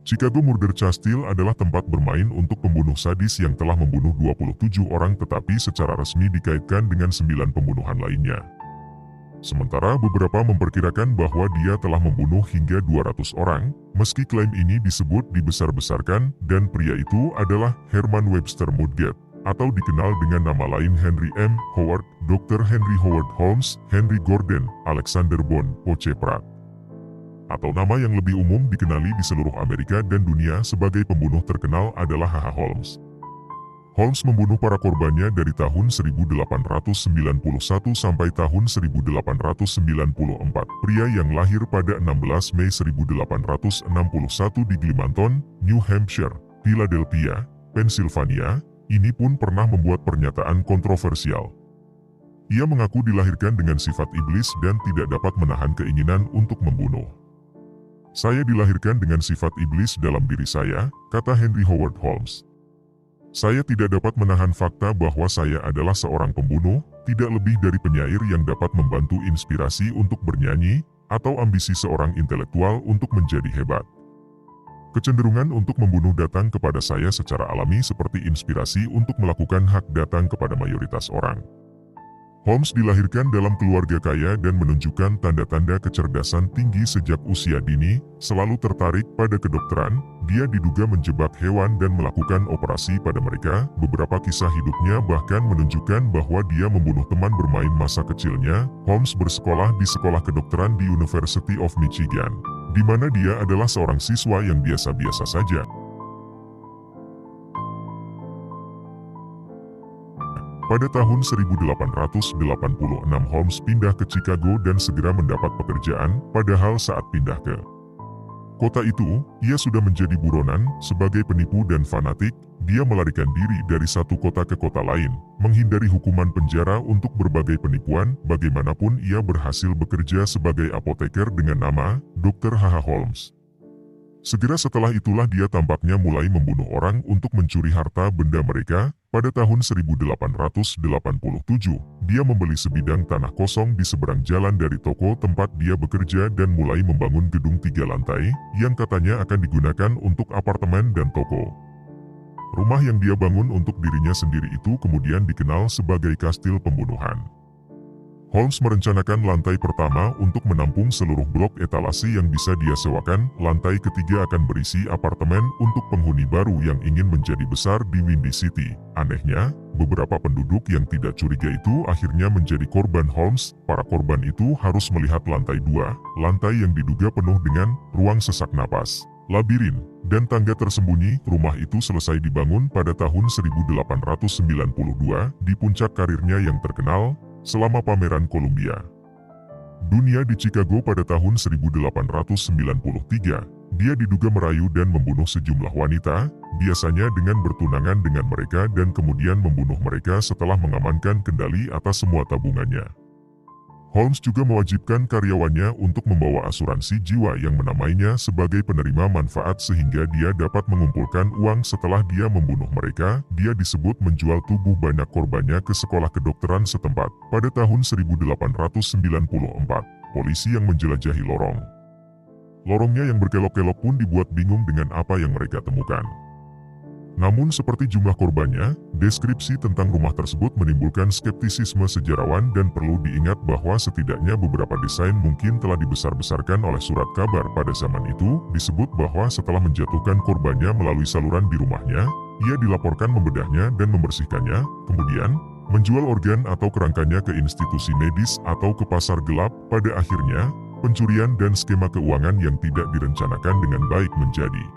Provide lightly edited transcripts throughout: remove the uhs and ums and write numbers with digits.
Chicago Murder Castle adalah tempat bermain untuk pembunuh sadis yang telah membunuh 27 orang tetapi secara resmi dikaitkan dengan 9 pembunuhan lainnya. Sementara beberapa memperkirakan bahwa dia telah membunuh hingga 200 orang, meski klaim ini disebut dibesar-besarkan, dan pria itu adalah Herman Webster Mudgett, atau dikenal dengan nama lain Henry M. Howard, Dr. Henry Howard Holmes, Henry Gordon, Alexander Bond, O.C. Pratt. Atau nama yang lebih umum dikenali di seluruh Amerika dan dunia sebagai pembunuh terkenal adalah H.H. Holmes. Holmes membunuh para korbannya dari tahun 1891 sampai tahun 1894. Pria yang lahir pada 16 Mei 1861 di Gilmanton, New Hampshire, Philadelphia, Pennsylvania, ini pun pernah membuat pernyataan kontroversial. Ia mengaku dilahirkan dengan sifat iblis dan tidak dapat menahan keinginan untuk membunuh. "Saya dilahirkan dengan sifat iblis dalam diri saya," kata Henry Howard Holmes. "Saya tidak dapat menahan fakta bahwa saya adalah seorang pembunuh, tidak lebih dari penyair yang dapat membantu inspirasi untuk bernyanyi, atau ambisi seorang intelektual untuk menjadi hebat. Kecenderungan untuk membunuh datang kepada saya secara alami seperti inspirasi untuk melakukan hak datang kepada mayoritas orang." Holmes dilahirkan dalam keluarga kaya dan menunjukkan tanda-tanda kecerdasan tinggi sejak usia dini, selalu tertarik pada kedokteran. Dia diduga menjebak hewan dan melakukan operasi pada mereka. Beberapa kisah hidupnya bahkan menunjukkan bahwa dia membunuh teman bermain masa kecilnya. Holmes bersekolah di sekolah kedokteran di University of Michigan, di mana dia adalah seorang siswa yang biasa-biasa saja. Pada tahun 1886 Holmes pindah ke Chicago dan segera mendapat pekerjaan, padahal saat pindah ke kota itu, ia sudah menjadi buronan. Sebagai penipu dan fanatik, dia melarikan diri dari satu kota ke kota lain, menghindari hukuman penjara untuk berbagai penipuan. Bagaimanapun ia berhasil bekerja sebagai apoteker dengan nama Dr. H.H. Holmes. Segera setelah itulah dia tampaknya mulai membunuh orang untuk mencuri harta benda mereka. Pada tahun 1887, dia membeli sebidang tanah kosong di seberang jalan dari toko tempat dia bekerja dan mulai membangun gedung 3 lantai, yang katanya akan digunakan untuk apartemen dan toko. Rumah yang dia bangun untuk dirinya sendiri itu kemudian dikenal sebagai kastil pembunuhan. Holmes merencanakan lantai pertama untuk menampung seluruh blok etalase yang bisa dia sewakan. Lantai ketiga akan berisi apartemen untuk penghuni baru yang ingin menjadi besar di Windy City. Anehnya, beberapa penduduk yang tidak curiga itu akhirnya menjadi korban Holmes. Para korban itu harus melihat lantai 2, lantai yang diduga penuh dengan ruang sesak napas, labirin, dan tangga tersembunyi. Rumah itu selesai dibangun pada tahun 1892 di puncak karirnya yang terkenal, selama pameran Columbia Dunia di Chicago pada tahun 1893, dia diduga merayu dan membunuh sejumlah wanita, biasanya dengan bertunangan dengan mereka dan kemudian membunuh mereka setelah mengamankan kendali atas semua tabungannya. Holmes juga mewajibkan karyawannya untuk membawa asuransi jiwa yang menamainya sebagai penerima manfaat sehingga dia dapat mengumpulkan uang setelah dia membunuh mereka. Dia disebut menjual tubuh banyak korbannya ke sekolah kedokteran setempat. Pada tahun 1894, polisi yang menjelajahi lorongnya yang berkelok-kelok pun dibuat bingung dengan apa yang mereka temukan. Namun seperti jumlah korbannya, deskripsi tentang rumah tersebut menimbulkan skeptisisme sejarawan dan perlu diingat bahwa setidaknya beberapa desain mungkin telah dibesar-besarkan oleh surat kabar pada zaman itu. Disebut bahwa setelah menjatuhkan korbannya melalui saluran di rumahnya, ia dilaporkan membedahnya dan membersihkannya, kemudian menjual organ atau kerangkanya ke institusi medis atau ke pasar gelap. Pada akhirnya, pencurian dan skema keuangan yang tidak direncanakan dengan baik menjadi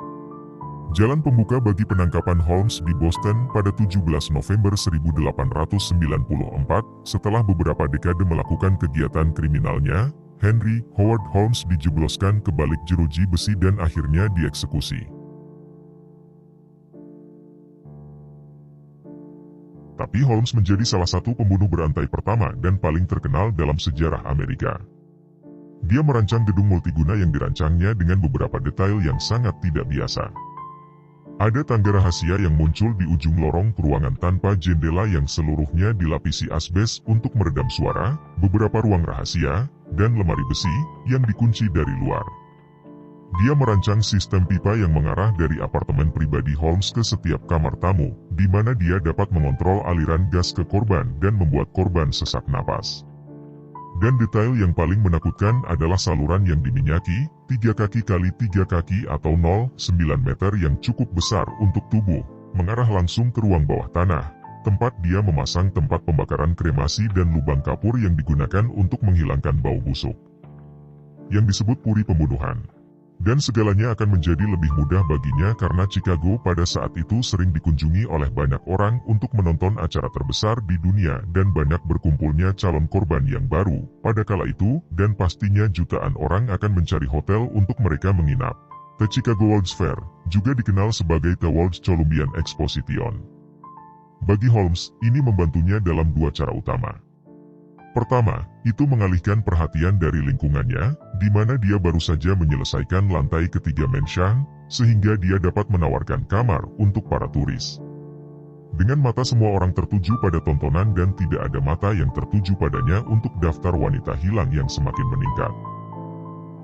Jalan pembuka bagi penangkapan Holmes di Boston pada 17 November 1894, setelah beberapa dekade melakukan kegiatan kriminalnya, Henry Howard Holmes dijebloskan ke balik jeruji besi dan akhirnya dieksekusi. Tapi Holmes menjadi salah satu pembunuh berantai pertama dan paling terkenal dalam sejarah Amerika. Dia merancang gedung multiguna yang dirancangnya dengan beberapa detail yang sangat tidak biasa. Ada tangga rahasia yang muncul di ujung lorong ruangan tanpa jendela yang seluruhnya dilapisi asbes untuk meredam suara, beberapa ruang rahasia, dan lemari besi yang dikunci dari luar. Dia merancang sistem pipa yang mengarah dari apartemen pribadi Holmes ke setiap kamar tamu, di mana dia dapat mengontrol aliran gas ke korban dan membuat korban sesak napas. Dan detail yang paling menakutkan adalah saluran yang diminyaki, 3 kaki kali 3 kaki atau 0,9 meter yang cukup besar untuk tubuh, mengarah langsung ke ruang bawah tanah, tempat dia memasang tempat pembakaran kremasi dan lubang kapur yang digunakan untuk menghilangkan bau busuk, yang disebut puri pembunuhan. Dan segalanya akan menjadi lebih mudah baginya karena Chicago pada saat itu sering dikunjungi oleh banyak orang untuk menonton acara terbesar di dunia dan banyak berkumpulnya calon korban yang baru pada kala itu, dan pastinya jutaan orang akan mencari hotel untuk mereka menginap. The Chicago World's Fair juga dikenal sebagai The World's Columbian Exposition. Bagi Holmes, ini membantunya dalam 2 cara utama. Pertama, itu mengalihkan perhatian dari lingkungannya, di mana dia baru saja menyelesaikan lantai ketiga Mansion, sehingga dia dapat menawarkan kamar untuk para turis. Dengan mata semua orang tertuju pada tontonan dan tidak ada mata yang tertuju padanya untuk daftar wanita hilang yang semakin meningkat.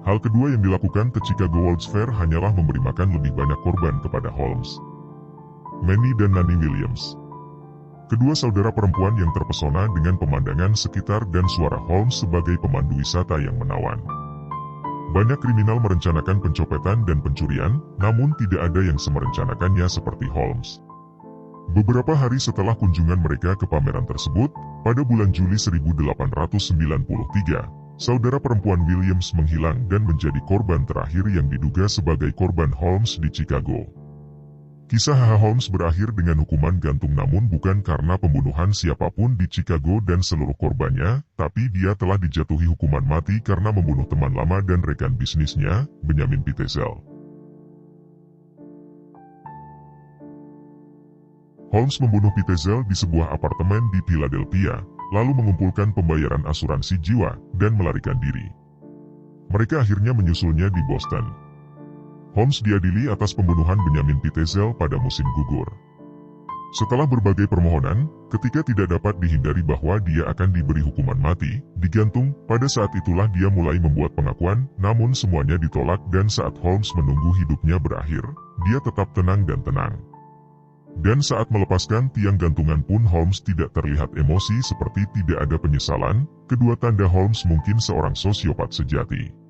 Hal kedua yang dilakukan ke Chicago World's Fair hanyalah memberi makan lebih banyak korban kepada Holmes, Manny dan Nanny Williams. Kedua saudara perempuan yang terpesona dengan pemandangan sekitar dan suara Holmes sebagai pemandu wisata yang menawan. Banyak kriminal merencanakan pencopetan dan pencurian, namun tidak ada yang semerencanakannya seperti Holmes. Beberapa hari setelah kunjungan mereka ke pameran tersebut, pada bulan Juli 1893, saudara perempuan Williams menghilang dan menjadi korban terakhir yang diduga sebagai korban Holmes di Chicago. Kisah Holmes berakhir dengan hukuman gantung, namun bukan karena pembunuhan siapapun di Chicago dan seluruh korbannya, tapi dia telah dijatuhi hukuman mati karena membunuh teman lama dan rekan bisnisnya, Benjamin Pitezel. Holmes membunuh Pitezel di sebuah apartemen di Philadelphia, lalu mengumpulkan pembayaran asuransi jiwa, dan melarikan diri. Mereka akhirnya menyusulnya di Boston. Holmes diadili atas pembunuhan Benjamin Pitezel pada musim gugur. Setelah berbagai permohonan, ketika tidak dapat dihindari bahwa dia akan diberi hukuman mati, digantung, pada saat itulah dia mulai membuat pengakuan, namun semuanya ditolak dan saat Holmes menunggu hidupnya berakhir, dia tetap tenang dan tenang. Dan saat melepaskan tiang gantungan pun Holmes tidak terlihat emosi seperti tidak ada penyesalan, kedua tanda Holmes mungkin seorang sosiopat sejati.